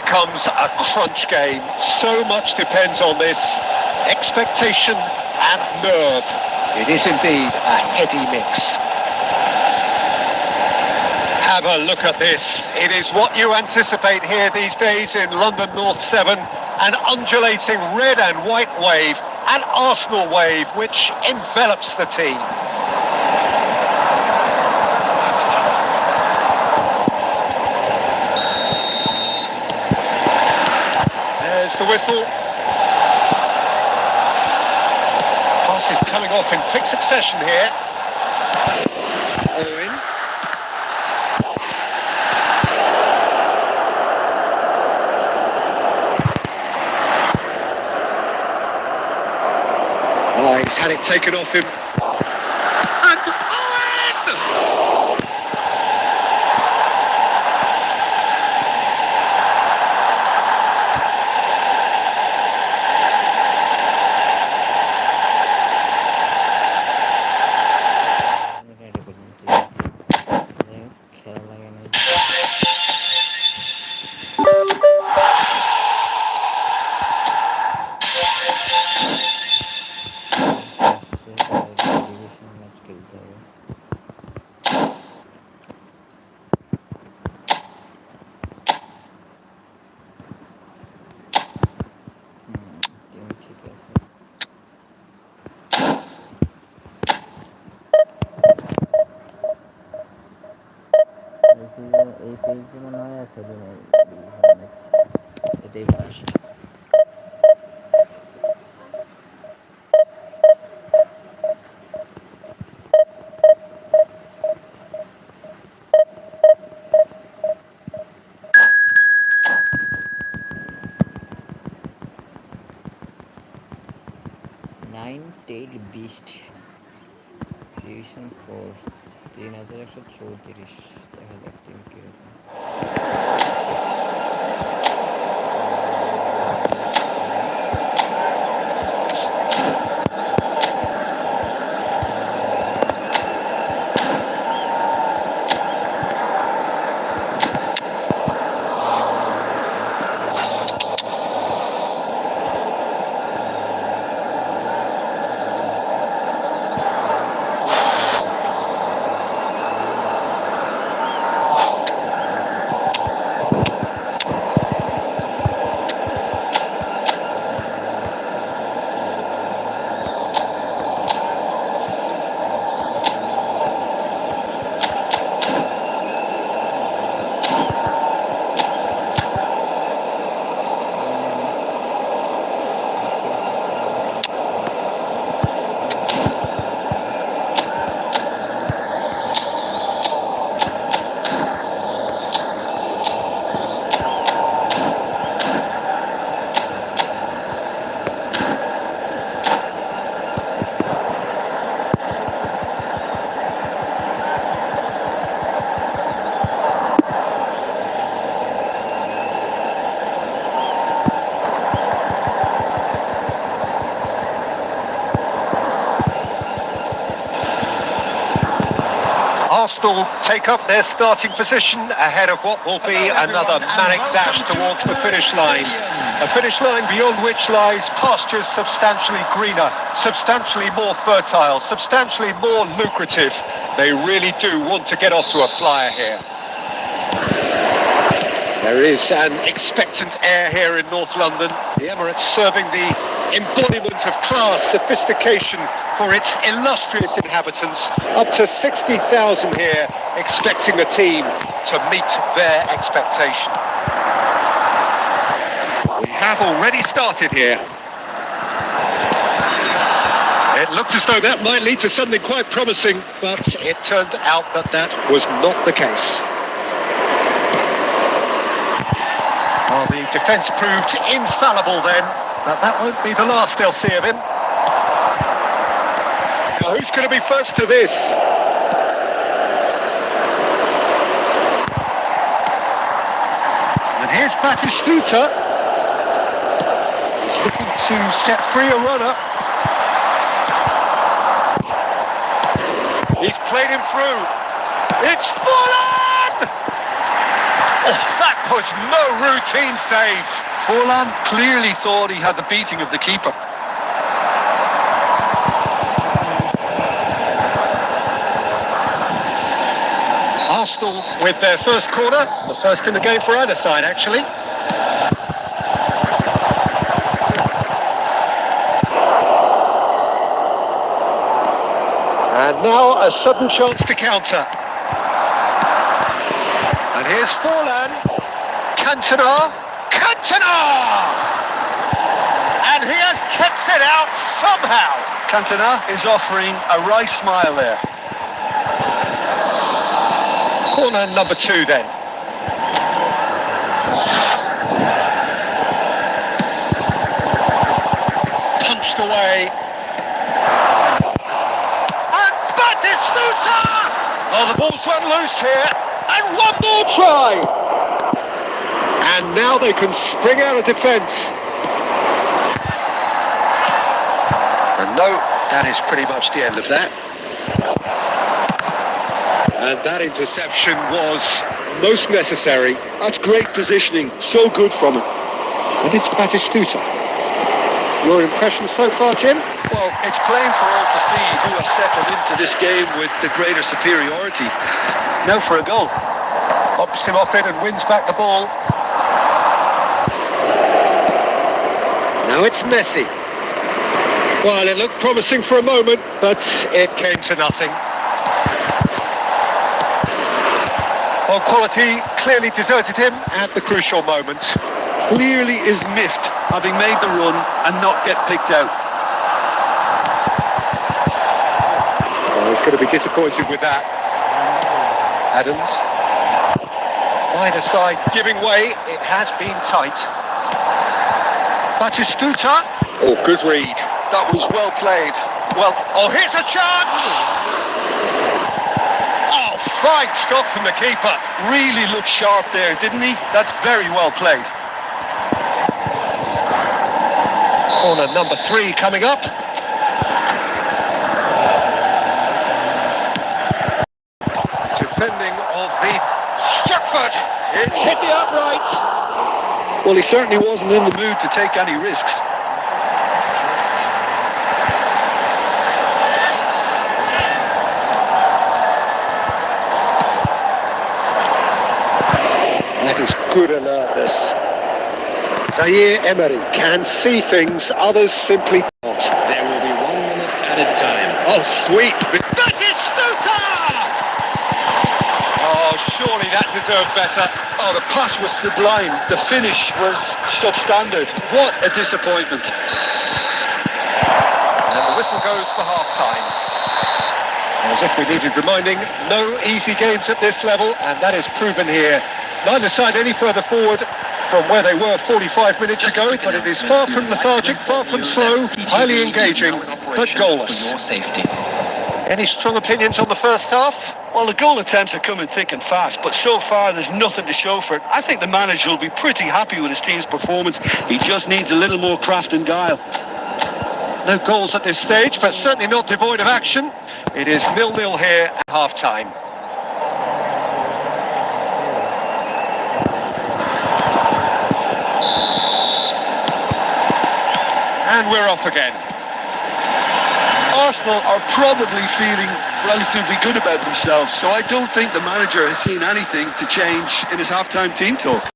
becomes a crunch game. So much depends on this. Expectation and nerve. It is indeed a heady mix. Have a look at this. It is what you anticipate here these days in London North 7. An undulating red and white wave, an Arsenal wave which envelops the team. There's the whistle. Pass is coming off in quick succession here. Owen. Oh, he's had it taken off him. And Owen! এই পেজে মনে হয় academy এটাই first. Tail beast division 4 3134। দেখা যাক team কিরকম। Arsenal take up their starting position ahead of what will be another manic dash towards the finish line. A finish line beyond which lies pastures substantially greener, substantially more fertile, substantially more lucrative. They really do want to get off to a flyer here. There is an expectant air here in North London. The Emirates serving the embodiment of class, sophistication for its illustrious inhabitants. Up to 60,000 here, expecting the team to meet their expectation. We have already started here. It looked as though that might lead to something quite promising, but it turned out that that was not the case. Well, the defence proved infallible then, but that won't be the last they'll see of him. Now, who's going to be first to this? And here's Batistuta. He's looking to set free a runner. He's played him through. It's Fulham! Oh, that was no routine save. Forlan clearly thought he had the beating of the keeper. Arsenal with their first corner, the first in the game for either side, actually. And now a sudden chance to counter. And here's Forlan. Cantona. And he has kept it out somehow. Cantona is offering a wry smile there. Corner number 2 then. Punched away. And Batistuta! Oh, the ball's run loose here. And one more try. And now they can spring out of defence. And no, that is pretty much the end of that. And that interception was most necessary. That's great positioning, so good from him. And it's Batistuta. Your impression so far, Jim? Well, it's plain for all to see who has settled into this game with the greater superiority. Now for a goal. Pops him off it and wins back the ball. Now it's Messi. Well, it looked promising for a moment, but it came to nothing. Well, quality clearly deserted him at the crucial moment. Clearly is miffed, having made the run and not get picked out. Well, he's going to be disappointed with that. Adams. Either side giving way. It has been tight. Batistuta. Oh, good read. That was well played. Well, oh, here's a chance! Oh, fine stop from the keeper. Really looked sharp there, didn't he? That's very well played. Corner number 3 coming up. Defending of the Stratford. It's hit the uprights. Well, he certainly wasn't in the mood to take any risks. That is good alertness. Zaire Emery can see things others simply can't. There will be 1 minute added time. Oh, sweet. Batistuta! Oh, surely that deserved better. Oh, the pass was sublime. The finish was substandard. What a disappointment. And the whistle goes for half-time. As if we needed reminding, no easy games at this level, and that is proven here. Neither side any further forward from where they were 45 minutes ago, but it is far from lethargic, far from slow, highly engaging, but goalless. Any strong opinions on the first half? Well, the goal attempts are coming thick and fast, but so far there's nothing to show for it. I think the manager will be pretty happy with his team's performance. He just needs a little more craft and guile. No goals at this stage, but certainly not devoid of action. It is 0-0 here at half-time. And we're off again. Arsenal are probably feeling relatively good about themselves, so I don't think the manager has seen anything to change in his half-time team talk.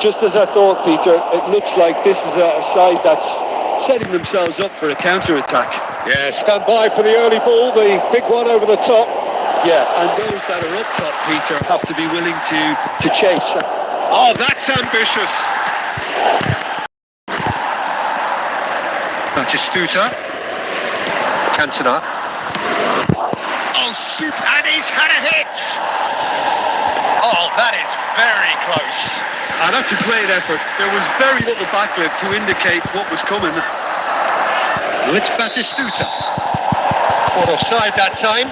Just as I thought, Peter, it looks like this is a side that's setting themselves up for a counter-attack. Yeah, stand by for the early ball, the big one over the top. Yeah, and those that are up top, Peter, have to be willing to chase. Oh, that's ambitious. Batistuta. Cantona. Oh, shoot, and he's had a hit. Oh, that is very close. And that's a great effort. There was very little backlift to indicate what was coming. Oh, it's Batistuta. Caught offside that time.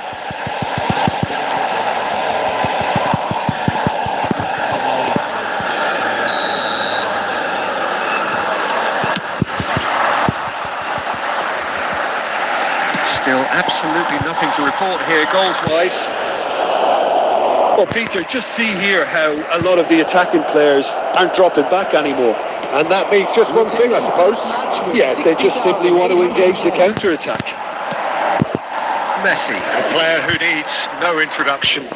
Still absolutely nothing to report here, goals-wise. Well, Peter, just see here how a lot of the attacking players aren't dropping back anymore. And that means just one thing, I suppose. Yeah, they just simply want to engage the counter-attack. Messi, a player who needs no introduction.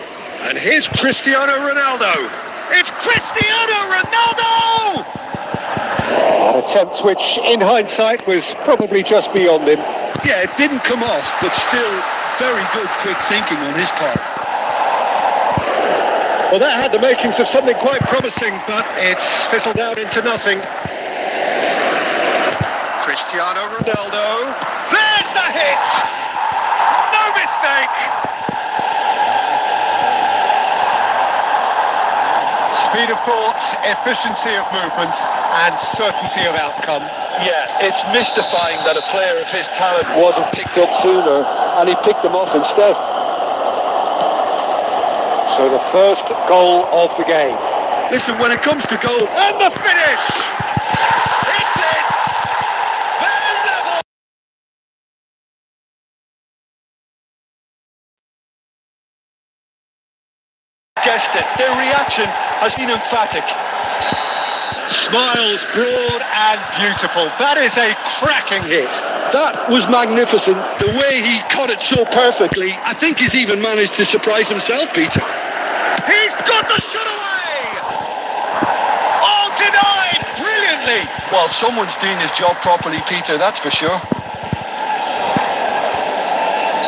And here's Cristiano Ronaldo. It's Cristiano Ronaldo! An attempt which, in hindsight, was probably just beyond him. Yeah, it didn't come off, but still very good quick thinking on his part. Well, that had the makings of something quite promising, but it's fizzled out into nothing. Cristiano Ronaldo. There's the hit! No mistake! Speed of thought, efficiency of movement, and certainty of outcome. Yeah, it's mystifying that a player of his talent wasn't picked up sooner, and he picked them off instead. So the first goal of the game. Listen, when it comes to goal... And the finish! It's in! They're level! Guessed it. Their reaction has been emphatic. Smiles broad and beautiful. That is a cracking hit. That was magnificent. The way he caught it so perfectly, I think he's even managed to surprise himself, Peter. He's got the shot away! Oh, denied brilliantly! Well, someone's doing his job properly, Peter, that's for sure.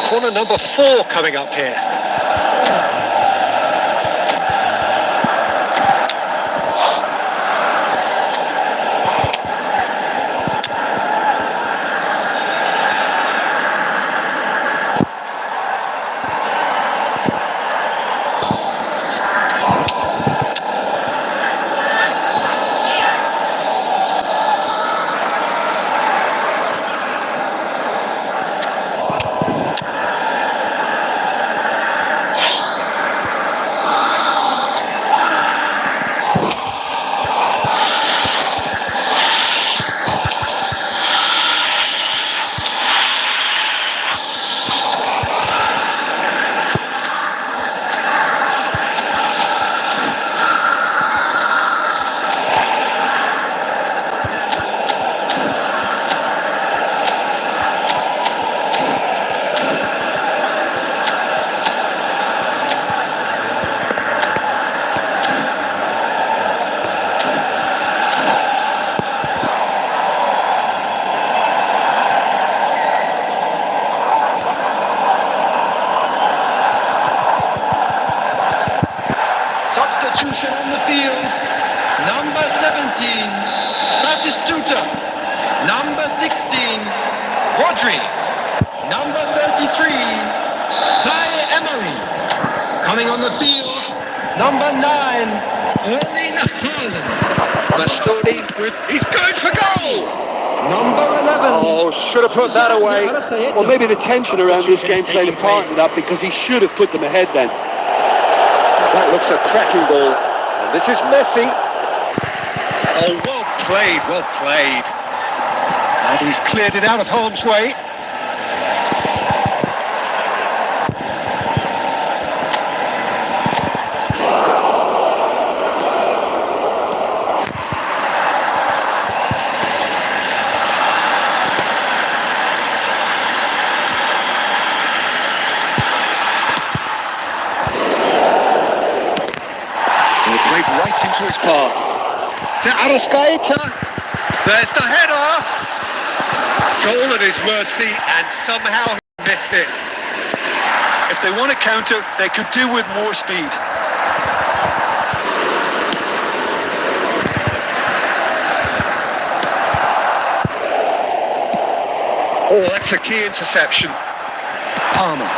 Corner number 4 coming up here. Substitution on the field. Number 17, Batistuta. Number 16, Rodri. Number 33, Zaire Emery. Coming on the field, number 9, Erling Haaland. Bastoni with... He's going for goal! Number 11. Oh, should have put that away. Well, maybe the tension around this game played a part in that, because he should have put them ahead then. That looks a cracking ball. And this is Messi. Oh, well played, well played. And he's cleared it out of harm's way. Played right into his path. To Arrascaeta. There's the header. Goal at his mercy, and somehow he missed it. If they want to counter, they could do with more speed. Oh, that's a key interception. Palmer.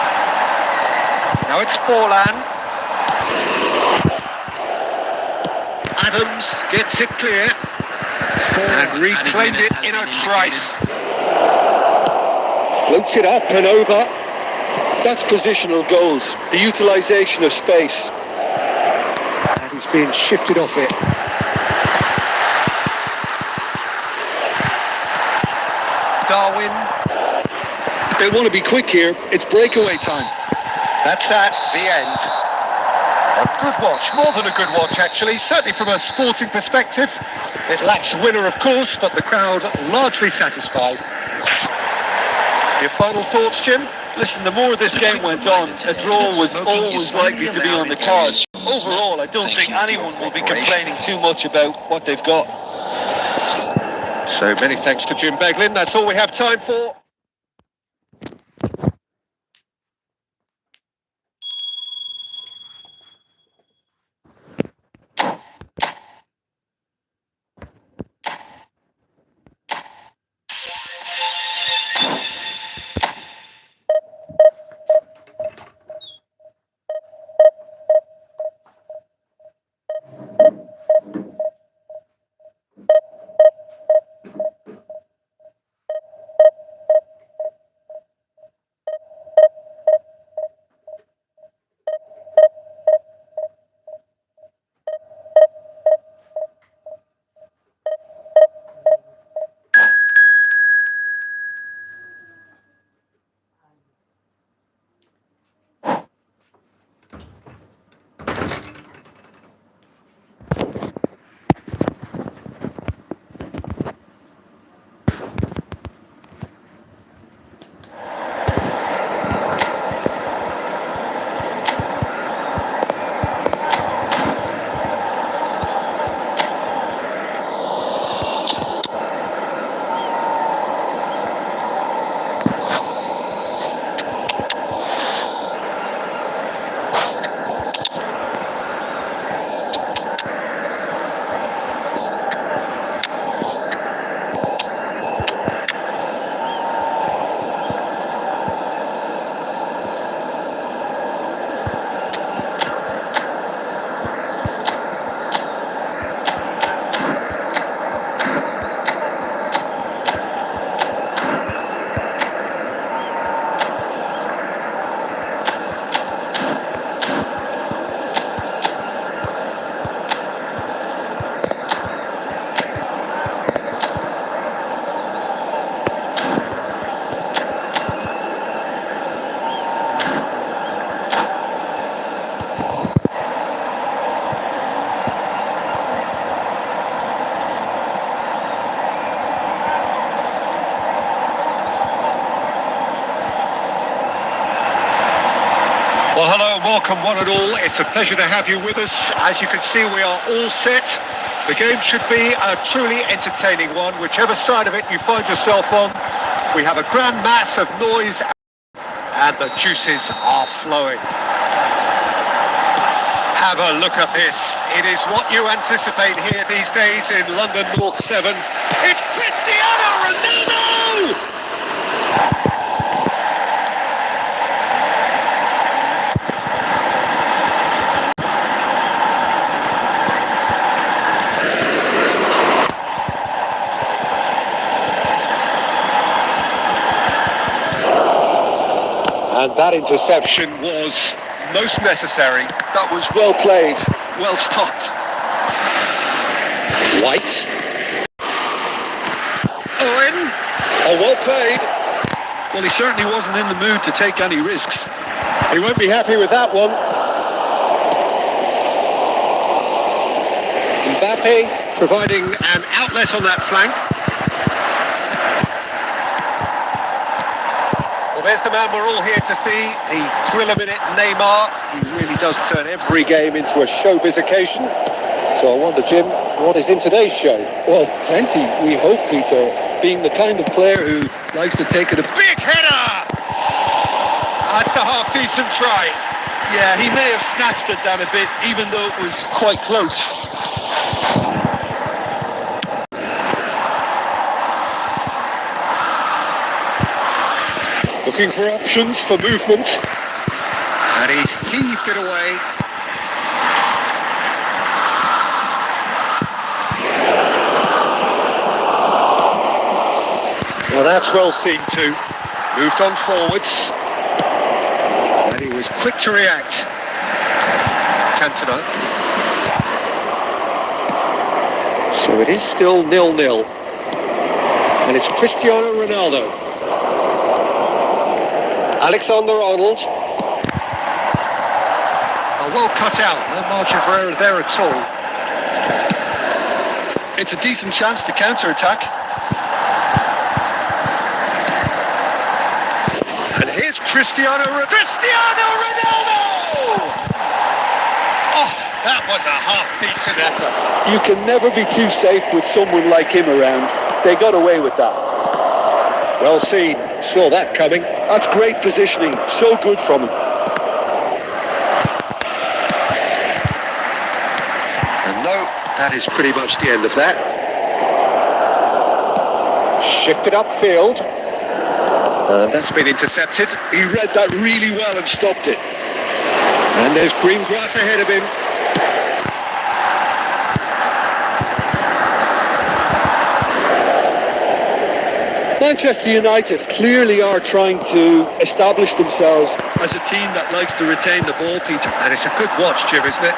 Now it's Forlan. Adams gets it clear and reclaimed it in a trice. Floats it up and over. That's positional goals, the utilisation of space. And he's being shifted off it. Darwin. They want to be quick here. It's breakaway time. That's at the end. A good watch, more than a good watch actually, certainly from a sporting perspective. It lacks a winner, of course, but the crowd largely satisfied. Your final thoughts, Jim? Listen, the more this game went on, a draw was always likely to be on the cards. Overall, I don't think anyone will be complaining too much about what they've got. So many thanks to Jim Beglin. That's all we have time for. Well, hello and welcome one and all. It's a pleasure to have you with us. As you can see, we are all set. The game should be a truly entertaining one, whichever side of it you find yourself on. We have a grand mass of noise and the juices are flowing. Have a look at this. It is what you anticipate here these days in London North 7. It's Cristiano Ronaldo! And that interception was most necessary. That was well played, well stopped. White. Owen. Oh, well played. Well, he certainly wasn't in the mood to take any risks. He won't be happy with that one. Mbappe providing an outlet on that flank. Well, there's the man we're all here to see, the thriller-minute Neymar. He really does turn every game into a showbiz occasion. So I wonder, Jim, what is in today's show? Well, plenty, we hope, Peter. Being the kind of player who likes to take it a Big header! That's a half-decent try. Yeah, he may have snatched at that a bit, even though it was quite close. Looking for options for movement. And he's heaved it away. Well, that's well seen too. Moved on forwards. And he was quick to react. Cantona. So it is still 0-0. And it's Cristiano Ronaldo. Alexander-Arnold. Oh, well cut out. No margin for error there at all. It's a decent chance to counter-attack. And here's Cristiano Ronaldo! Oh, that was a half-decent effort. You can never be too safe with someone like him around. They got away with that. Well seen. Saw that coming. That's great positioning. So good from him. And no, that is pretty much the end of that. Shifted upfield. That's been intercepted. He read that really well and stopped it. And there's green grass ahead of him. Manchester United clearly are trying to establish themselves as a team that likes to retain the ball, Peter. And it's a good watch, Jim, isn't it?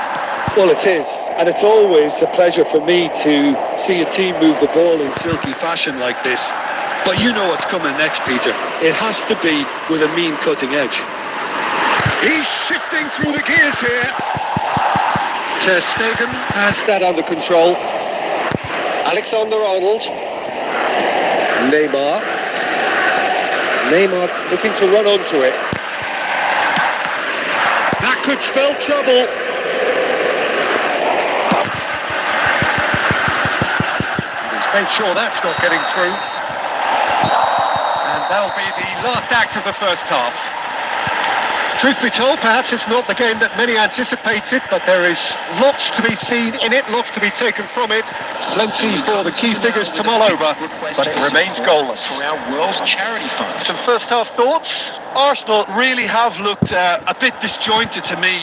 Well, it is. And it's always a pleasure for me to see a team move the ball in silky fashion like this. But you know what's coming next, Peter. It has to be with a mean cutting edge. He's shifting through the gears here. Ter Stegen has that under control. Alexander-Arnold. Neymar looking to run onto it. That could spell trouble. He's made sure that's not getting through. And that'll be the last act of the first half. Truth be told, perhaps it's not the game that many anticipated, but there is lots to be seen in it, lots to be taken from it. Plenty for the key figures to mull over, but it remains goalless. For our World Charity Fund. Some first half thoughts? Arsenal really have looked a bit disjointed to me.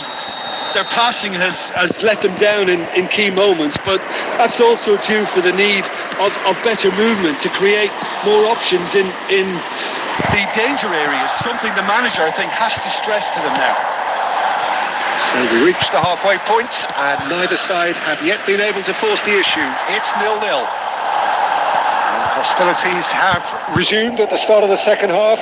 Their passing has let them down in key moments, but that's also due for the need of better movement to create more options in the danger areas, something the manager, I think, has to stress to them now. So we reached the halfway point, and neither side have yet been able to force the issue. It's 0-0. And hostilities have resumed at the start of the second half.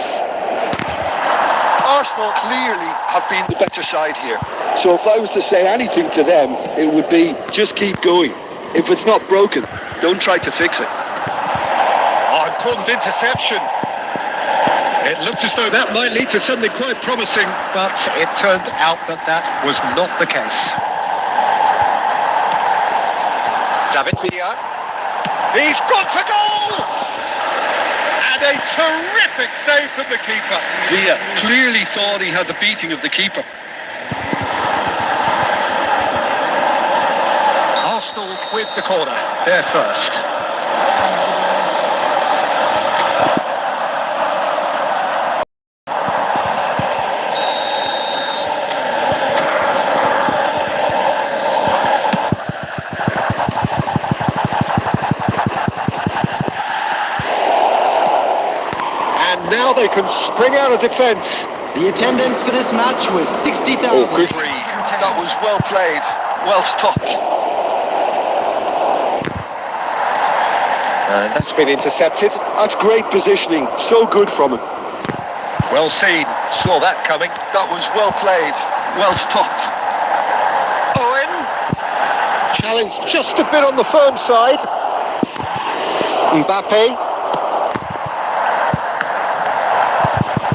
Arsenal clearly have been the better side here. So if I was to say anything to them, it would be just keep going. If it's not broken, don't try to fix it. Oh, important interception. It looked as though that might lead to something quite promising, but it turned out that that was not the case. David Villa. He's gone for goal! And a terrific save from the keeper. Villa clearly thought he had the beating of the keeper. Arsenal with the corner. They're first. Now they can spring out of defence. The attendance for this match was 60,000. Oh, good read. That was well played, well stopped. And that's been intercepted. That's great positioning, so good from him. Well seen, saw that coming. That was well played, well stopped. Owen, challenged just a bit on the firm side. Mbappe.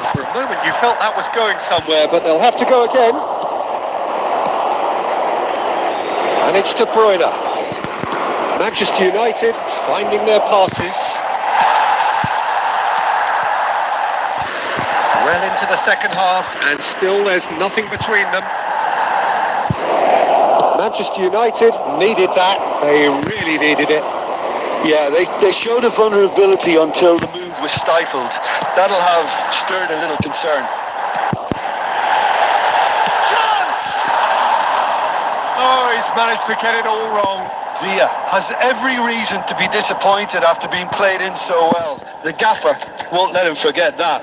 For a moment you felt that was going somewhere, but they'll have to go again. And it's De Bruyne. Manchester United finding their passes. Well into the second half, and still there's nothing between them. Manchester United needed that. They really needed it. Yeah, they showed a vulnerability until the move was stifled. That'll have stirred a little concern. Chance! Oh, he's managed to get it all wrong. Villa has every reason to be disappointed after being played in so well. The gaffer won't let him forget that.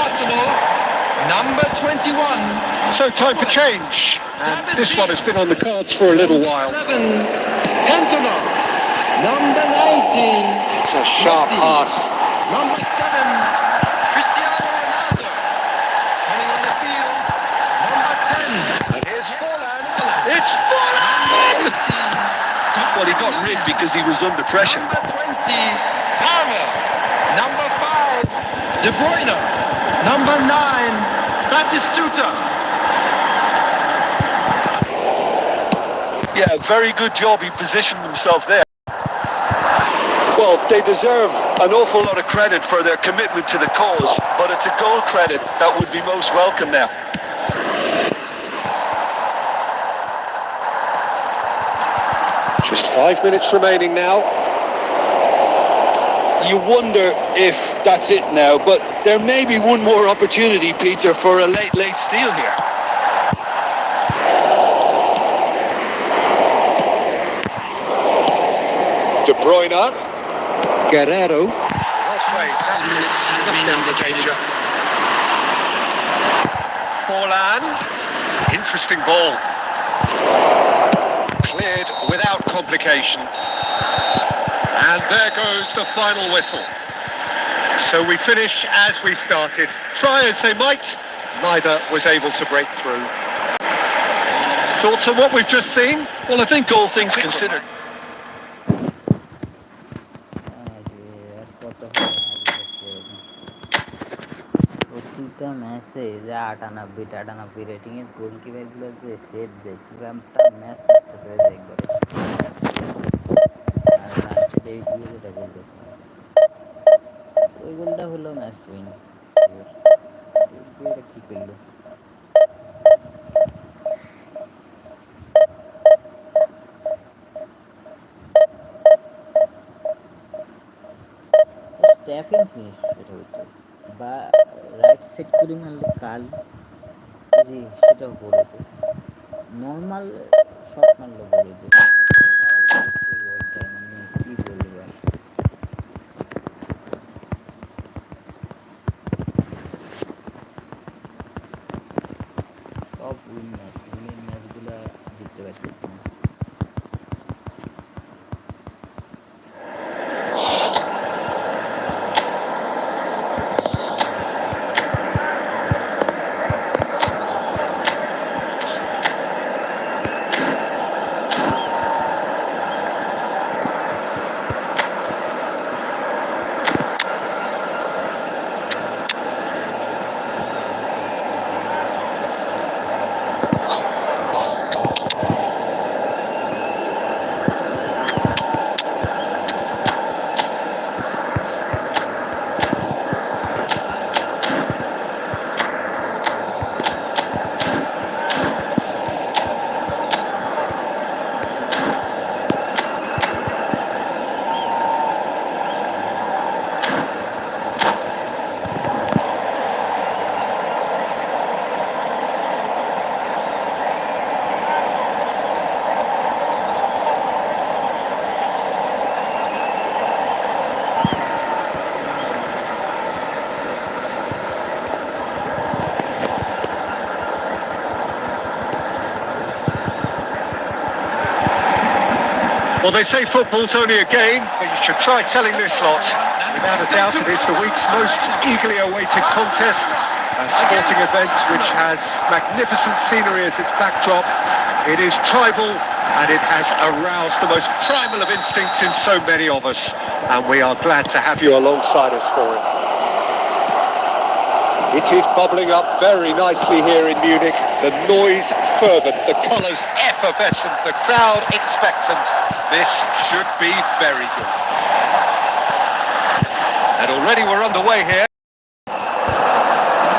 Arsenal, number 21. So time for change. And this one has been on the cards for a little while. 11, Cantona. Number 19. It's a sharp Messi. pass. Number 7, Cristiano Ronaldo. Coming on the field, number 10. And here's Forlan. It's Forlan! Well, he got rid because he was under pressure. Number 20, Palmer. Number 5, De Bruyne. Number 9, Batistuta. Yeah, very good job. He positioned himself there. Well, they deserve an awful lot of credit for their commitment to the cause, but it's a goal credit that would be most welcome now. Just 5 minutes remaining now. You wonder if that's it now, but there may be one more opportunity, Peter, for a late steal here. De Bruyne. Guerrero. Well played. That is snuffed down the danger. Forlan. Interesting ball. Cleared without complication. And there goes the final whistle. So we finish as we started. Try as they might, neither was able to break through. Thoughts on what we've just seen? Well, I think all things considered, প্রতিটা ম্যাচে যে 98 rating এর goalkeeper গুলো যে save দেয় পুরোটা match নষ্ট করে দেয় একবারে। আর লাস্টে ডেভিড দিয়ে যেটা গোল করতে ওই গোলটা হলো ম্যাচ উইন। এটা কি করলো? ট্যাপিং ফিনিশ এটা হতো বা রাইট সেট করে মারলে কাল জি সেটাও গোল হতো, নর্মাল শট মারলে গোল হতো। মানে কি বলবো আর সব উইন ম্যাচগুলো জিততে পারতেছি না। Well, they say football's only a game, but you should try telling this lot. Without a doubt, it is the week's most eagerly awaited contest. A sporting event which has magnificent scenery as its backdrop. It is tribal and it has aroused the most primal of instincts in so many of us. And we are glad to have you alongside us for it. It is bubbling up very nicely here in Munich. The noise fervent, the colours effervescent, the crowd expectant. This should be very good. And already we're underway here.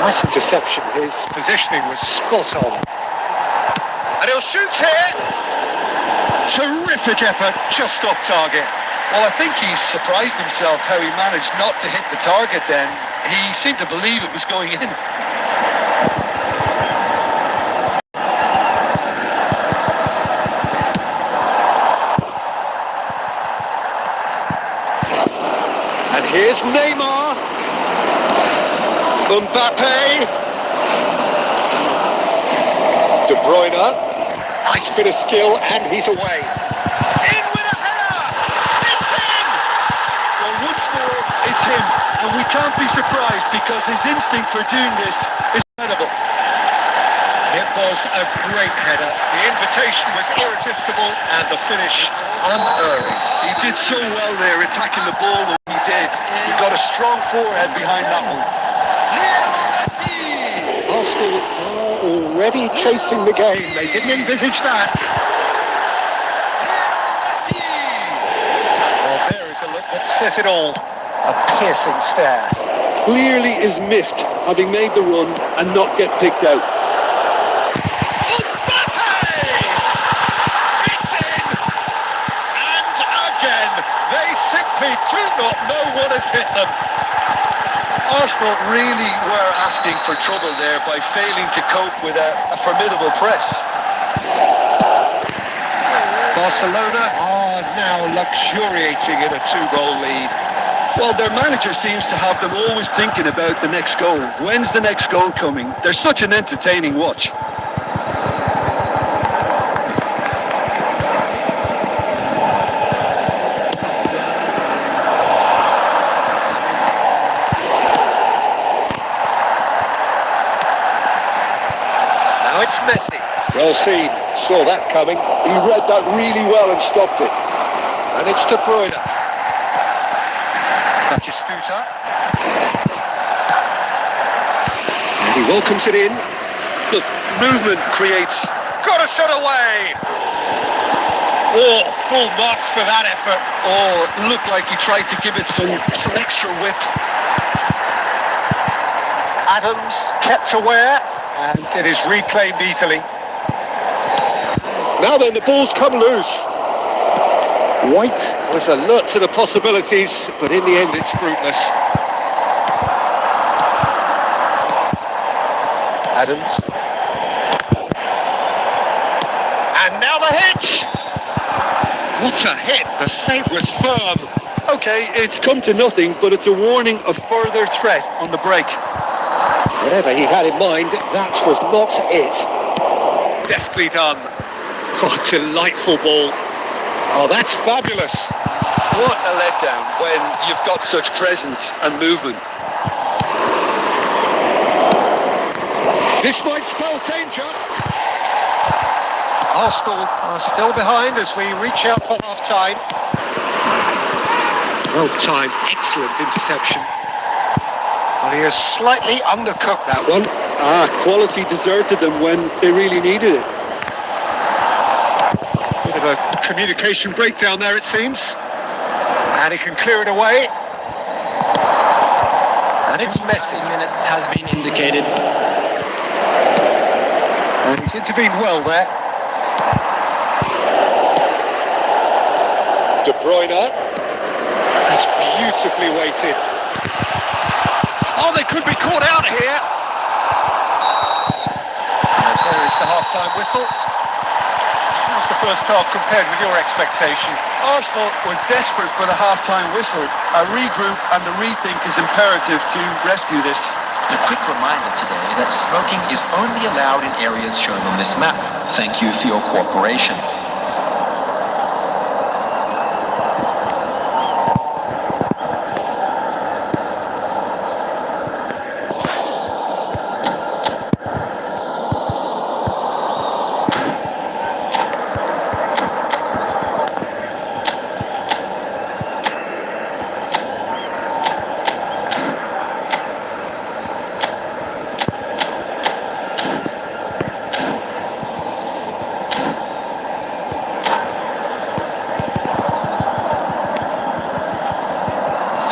Nice interception. His positioning was spot on. And he'll shoot here. Terrific effort, just off target. well, I think he's surprised himself how he managed not to hit the target then. He seemed to believe it was going in. And here's Neymar. Mbappe. De Bruyne. Nice bit of skill, and he's away. In with a header! It's him! Well, once more, it's him. And we can't be surprised because his instinct for doing this is incredible. It was a great header. The invitation was irresistible, and the finish unerring. He did so well there, attacking the ball when he did. He got a strong forehead behind that one. Arsenal are already chasing the game. They didn't envisage that. Well, there is a look that says it all. A piercing stare. Clearly is miffed, having made the run and not get picked out. They simply do not know what has hit them. Arsenal really were asking for trouble there by failing to cope with a formidable press. Barcelona are now luxuriating in a 2-goal lead. Well, their manager seems to have them always thinking about the next goal. When's the next goal coming? They're such an entertaining watch. Now it's Messi. Well seen, saw that coming. He read that really well and stopped it. And it's De Bruyne. Batistuta. And he welcomes it in. Look, movement creates... Got a shot away! Oh, full marks for that effort. Oh, it looked like he tried to give it some extra whip. Adams kept aware, and it is reclaimed easily. Now then, the ball's come loose. White was alert to the possibilities, but in the end it's fruitless. Adams. And now the hit! What a hit! The save was firm. Okay, it's come to nothing, but it's a warning of further threat on the break. Whatever he had in mind, that was not it. Deftly done. Oh, delightful ball. Oh, that's fabulous. What a letdown when you've got such presence and movement. This might spell danger. Arsenal are still behind as we reach out for half-time. Well timed, excellent interception. Well, he has slightly undercooked that one. Quality deserted them when they really needed it. Bit of a communication breakdown there, it seems. And he can clear it away. And it's Messi. Minutes has been indicated. And he's intervened well there. De Bruyne. That's beautifully weighted. Oh, they could be caught out here. And there is the half-time whistle. How's the first half compared with your expectation? Arsenal were desperate for the half-time whistle. A regroup and a rethink is imperative to rescue this. A quick reminder today that smoking is only allowed in areas shown on this map. Thank you for your cooperation.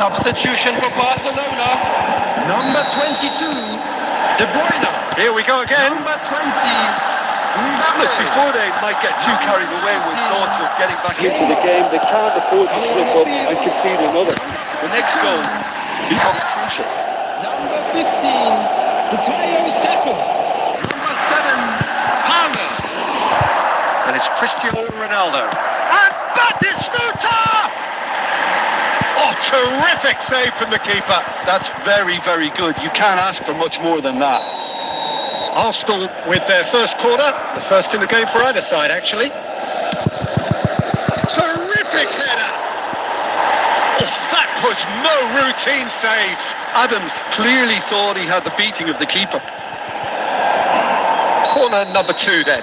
Substitution for Barcelona. Number 22, De Bruyne. Here we go again. Number 20, Mbappe. Look, before they might get too carried away with thoughts of getting back into the game, they can't afford to slip up and concede another. The next goal becomes crucial. Number 15, Bukayo Saka. Number 7, Palmer. And it's Cristiano Ronaldo. And Batistuta! Oh, terrific save from the keeper. That's very, very good. You can't ask for much more than that. Arsenal with their first corner, the first in the game for either side, actually. Terrific header. Oh, that was no routine save. Adams clearly thought he had the beating of the keeper. Corner number 2 then.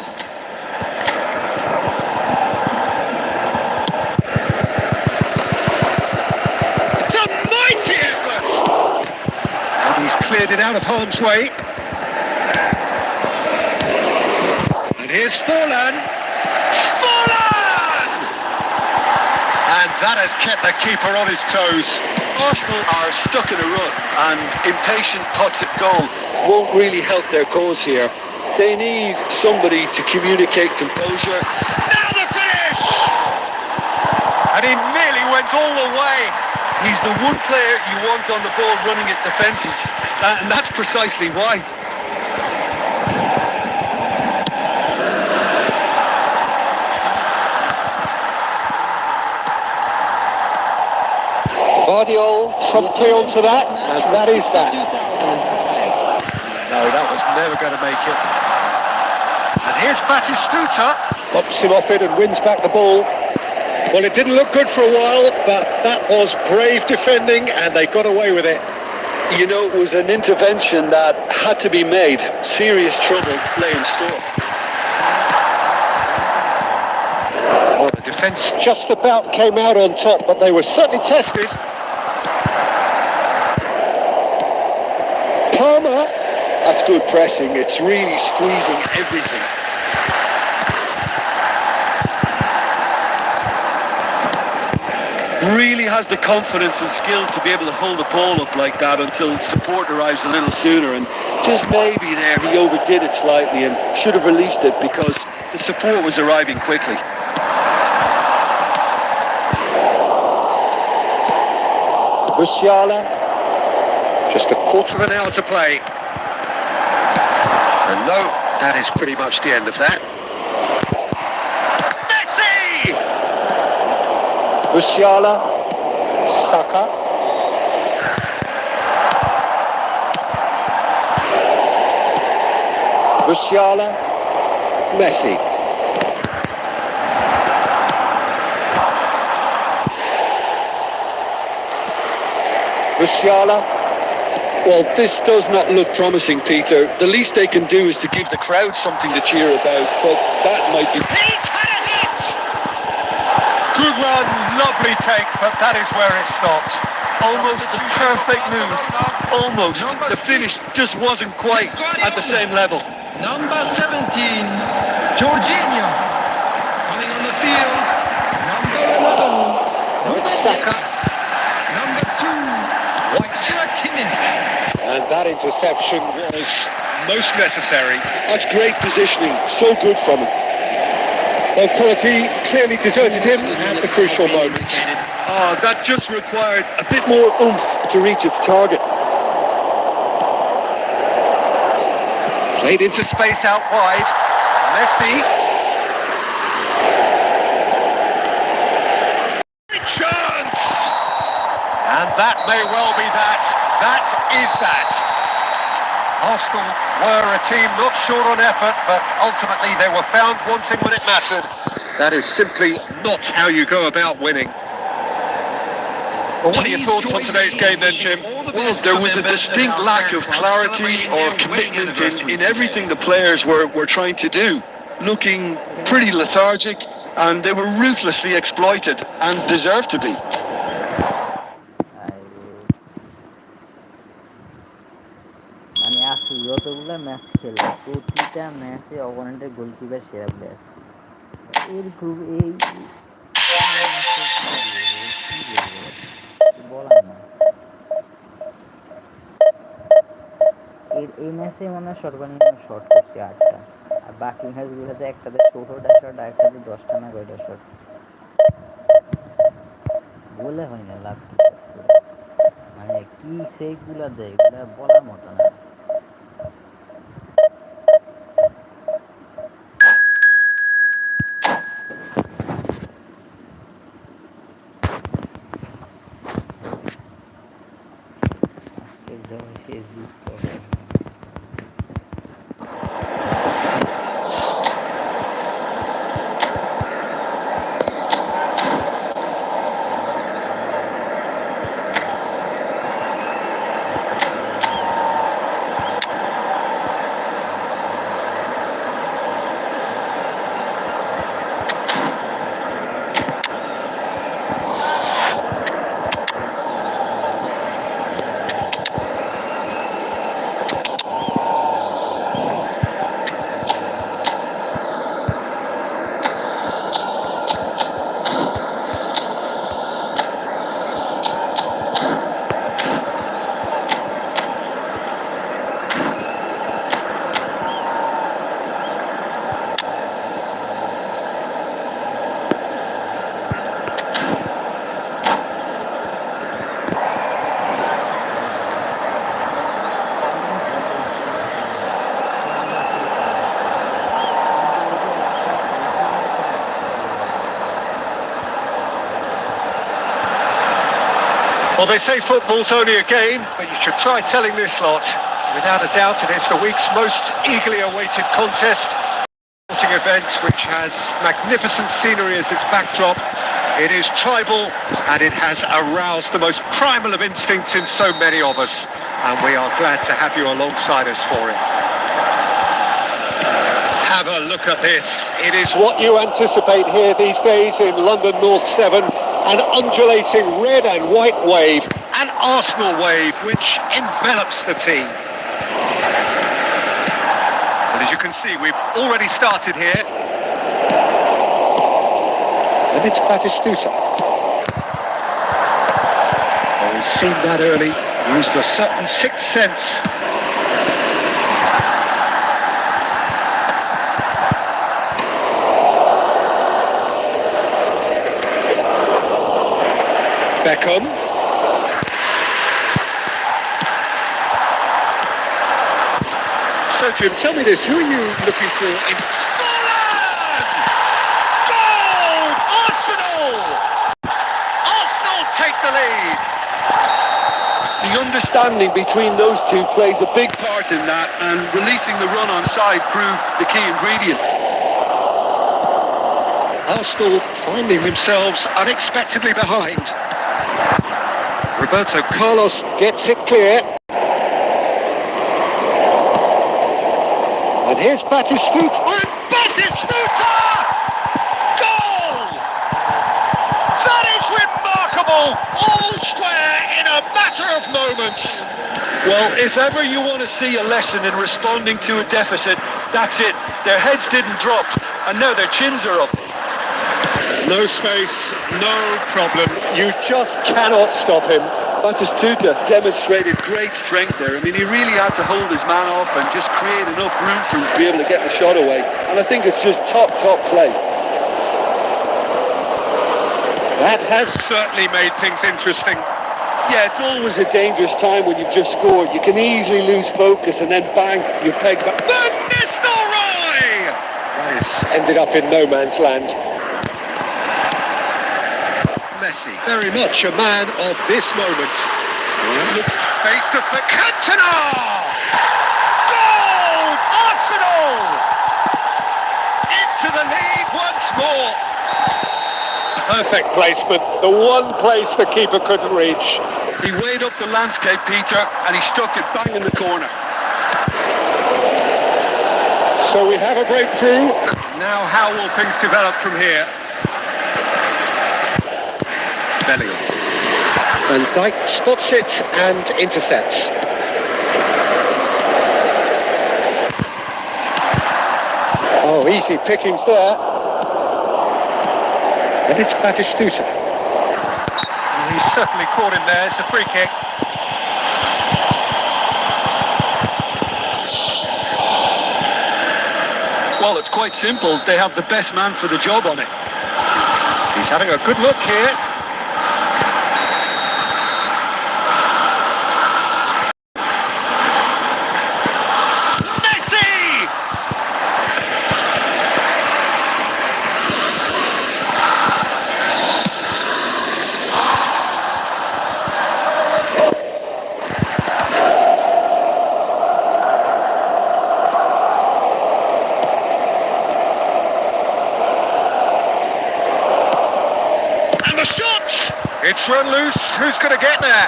It's a mighty effort. And he's cleared it out of harm's way. And here's Forlan. Forlan! And that has kept the keeper on his toes. Arsenal are stuck in a rut, and impatient pots at goal won't really help their cause here. They need somebody to communicate composure. Now the finish! And he nearly went all the way. He's the one player you want on the ball running at defences, and that's precisely why. Guardiola promptly onto that, and that is that. No, that was never going to make it. And here's Batistuta. Bumps him off it and wins back the ball. Well, it didn't look good for a while, but that was brave defending, and they got away with it. You know, it was an intervention that had to be made. Serious trouble lay in store. Well, the defence just about came out on top, but they were certainly tested. Palmer. That's good pressing. It's really squeezing everything. Really has the confidence and skill to be able to hold the ball up like that until support arrives a little sooner, and just maybe there he overdid it slightly and should have released it because the support was arriving quickly. Musiala, just a quarter of an hour to play. And no, that is pretty much the end of that. Messi! Musiala, Saka. Musiala, Messi. Musiala. Well, this does not look promising, Peter. The least they can do is to give the crowd something to cheer about, but that might be... He's had a hit! Good run, lovely take, but that is where it stopped. Almost a perfect move. Almost. The finish just wasn't quite at the same level. Number 17, Jorginho. Coming on the field, number 11. Now it's Saka. Number 2, White. And that interception was most necessary. That's great positioning. So good from him. Well, quality clearly deserted him at the crucial moment. Oh, that just required a bit more oomph to reach its target. Played into space out wide. Messi. Big chance! And that may well be that. That is that. Arsenal were a team not short on effort, but ultimately they were found wanting when it mattered. That is simply not how you go about winning. Well, what are your thoughts on today's game then, Jim? Well, there was a distinct lack of clarity or commitment in everything the players were trying to do. Looking pretty lethargic, and they were ruthlessly exploited and deserved to be. মানে আসি যতগুলো match খেলে প্রতিটা ম্যাচে অপোনেন্টের goalkeeper সেরা player এর group এই বলার না এই ম্যাচে মনে হয় সর্বনিম্ন শট করছে 8টা, আর বাকি ম্যাচগুলোতে একটাতে 16টা শট আর একটাতে 10টা না কয়টা শট বলে হয় না লাভ কি, মানে কি সেইগুলা দেয় এগুলা বলার মতো না। Well, they say football's only a game, but you should try telling this lot. Without a doubt, it is the week's most eagerly awaited contest. Sporting event which has magnificent scenery as its backdrop. It is tribal and it has aroused the most primal of instincts in so many of us, and we are glad to have you alongside us for it. Have a look at this. It is what you anticipate here these days in London North 7. An undulating red and white wave, an Arsenal wave which envelops the team. And as you can see, we've already started here. And it's Batistuta. Oh, we've seen that early. Used a certain sixth sense. Beckham. So, Jim, tell me this, who are you looking for in... Goal! Arsenal! Arsenal take the lead! The understanding between those two plays a big part in that, and releasing the run on side proved the key ingredient. Arsenal finding themselves unexpectedly behind. Roberto Carlos gets it clear. And here's Batistuta. And Batistuta! Goal! That is remarkable! All square in a matter of moments. Well, if ever you want to see a lesson in responding to a deficit, that's it. Their heads didn't drop, and now their chins are up. No space, no problem. You just cannot stop him. Batistuta demonstrated great strength there. I mean, he really had to hold his man off and just create enough room for him to be able to get the shot away. And I think it's just top play. That has certainly made things interesting. Yeah, it's always a dangerous time when you've just scored. You can easily lose focus and then bang, you peg back. Van Nistelrooy! That has ended up in no man's land. Messi, very much a man of this moment. Looks face to face. Cantona! Goal! Arsenal! Into the lead once more. Perfect placement. The one place the keeper couldn't reach. He weighed up the landscape, Peter, and he stuck it bang in the corner. So we have a breakthrough. Now how will things develop from here? Bellingham. And Dijk spots it and intercepts. Oh, easy pickings there. And it's Batistuta. Well, he's certainly caught him there. It's a free kick. Well, it's quite simple. They have the best man for the job on it. He's having a good look here. The shot! It's run loose. Who's going to get there?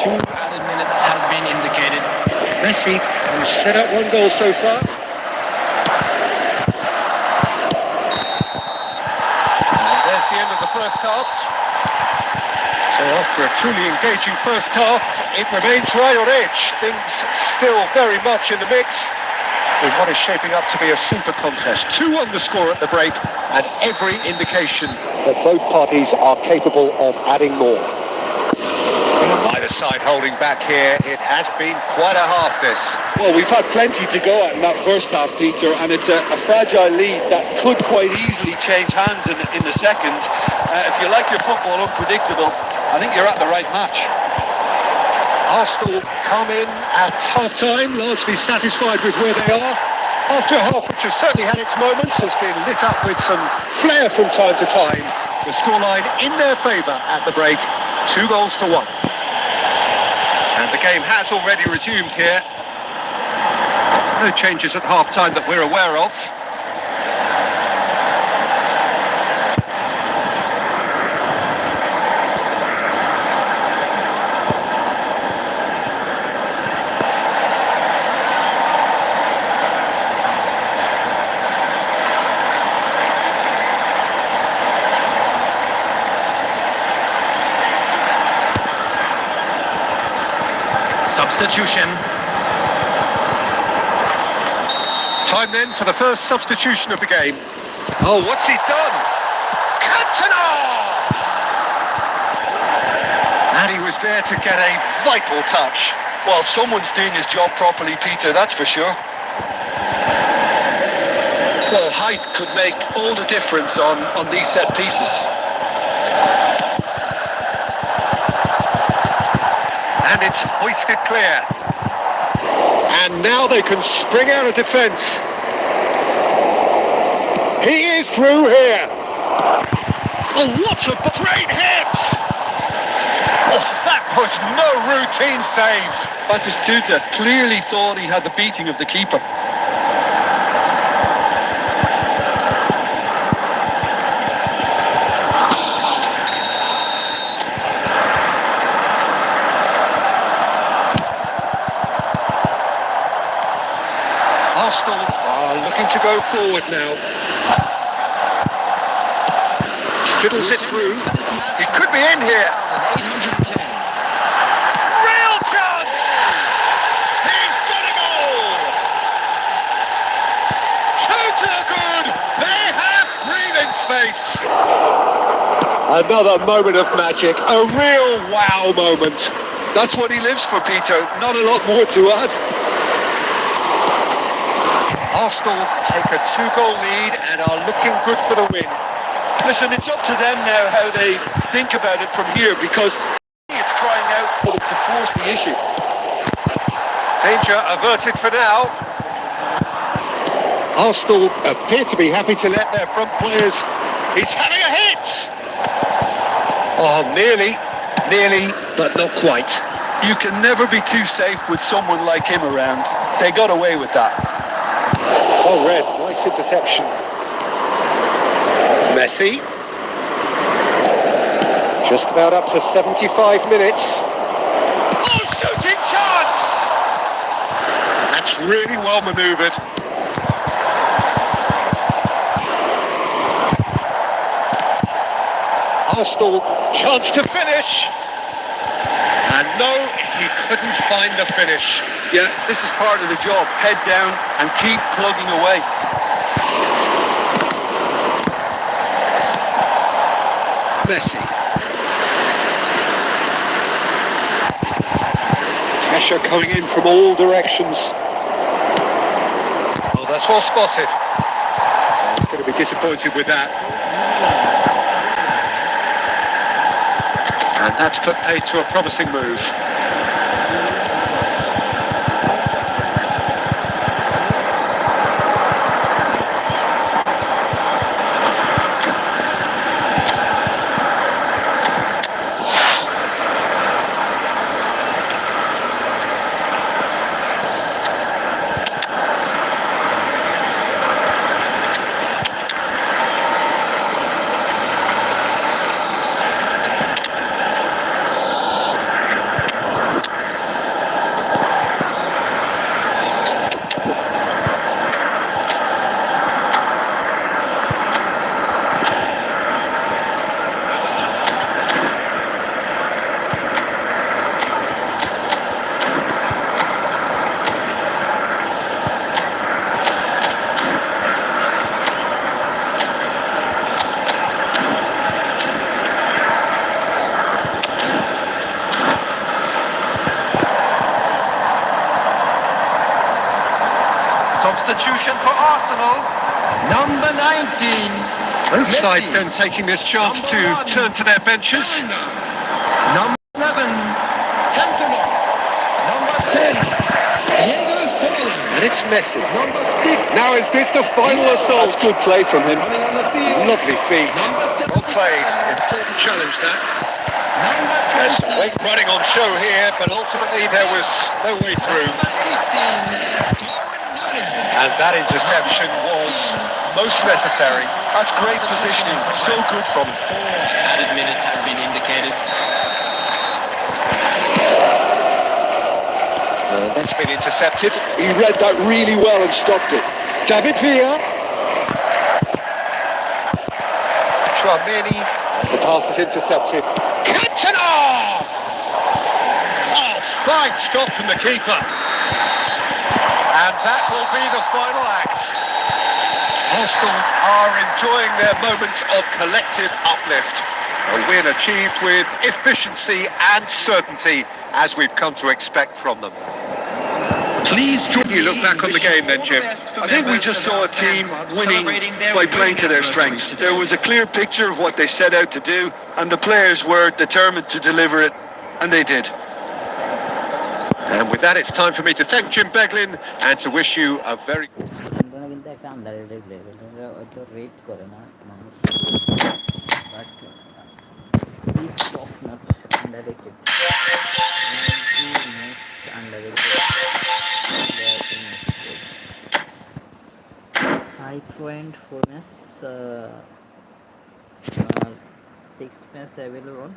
2 added minutes has been indicated. Messi, who's set up 1 goal so far. And there's the end of the first half. So after a truly engaging first half, it remains right on edge. Things still very much in the mix. In what is shaping up to be a super contest. 2 on the score at the break, and every indication that both parties are capable of adding more. Either side holding back here. It has been quite a half, this. Well, we've had plenty to go at in that first half, Peter, and it's a fragile lead that could quite easily change hands in the second. If you like your football unpredictable, I think you're at the right match. Arsenal come in at half-time, largely satisfied with where they are. After a half which has certainly had its moments, has been lit up with some flair from time to time. The scoreline in their favour at the break, 2-1. And the game has already resumed here. No changes at half-time that we're aware of. Substitution. Time then for the first substitution of the game. Oh, what's he done? Cantona! And he was there to get a vital touch. Well, someone's doing his job properly, Peter, that's for sure. Well, height could make all the difference on these set pieces. And it's hoisted clear. And now they can spring out of defence. He is through here. Oh, what a great hit! Oh, that was no routine save. Batistuta clearly thought he had the beating of the keeper. Arsenal are looking to go forward now. Fiddles it through. He could be in here. Real chance! He's got a goal! 2 to good! They have breathing space! Another moment of magic. A real wow moment. That's what he lives for, Peter. Not a lot more to add. Arsenal take a 2-goal lead and are looking good for the win. Listen, it's up to them now how they think about it from here, because it's crying out for them to force the issue. Danger averted for now. Arsenal appear to be happy to let their front players... He's having a hit! Oh, nearly, but not quite. You can never be too safe with someone like him around. They got away with that. Oh, red, nice interception. Messi. Just about up to 75 minutes. Oh, shooting chance! That's really well manoeuvred. Arsenal, chance to finish. And no, he couldn't find the finish. Yeah, this is part of the job. Head down and keep plugging away. Messi. Pressure coming in from all directions. Oh, that's well spotted. Oh, he's going to be disappointed with that. And that's put paid to a promising move. Substitution for Arsenal, number 19. Both Messi. sides then taking this chance Number to 1, turn to their benches. Number 11, Cantona. Number 10, Diego Forlan. And And it's Messi. Now is this the final assault? That's good play from him. Lovely feet. Well played. Important challenge that. There's some weight running on show here, but ultimately there was no way through. And that interception was most necessary. That's great positioning. So good from him. Added minutes has been indicated. That's been intercepted. He read that really well and stopped it. David Villa. Tramini. The pass is intercepted. Cantona! Oh, fine stop from the keeper. And that will be the final act. Arsenal are enjoying their moment of collective uplift. A win achieved with efficiency and certainty, as we've come to expect from them. Please join You look back on the game then, Jim. I think we just saw a team winning by playing to their strengths. There was a clear picture of what they set out to do, and the players were determined to deliver it, and they did. And with that, it's time for me to thank Jim Beglin and to wish you a very... সান্তনা কিন্তু একটা underrated player, এটা হয়তো rate করে না মানুষ, but is top not underrated, most underrated player in five point four match, six match available,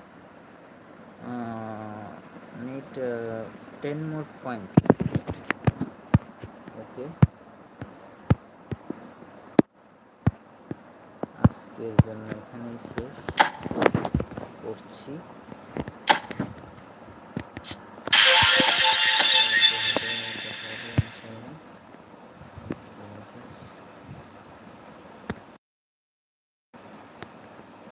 need 10 more points. Okay, আজকের জন্য এখানেই শেষ করছি।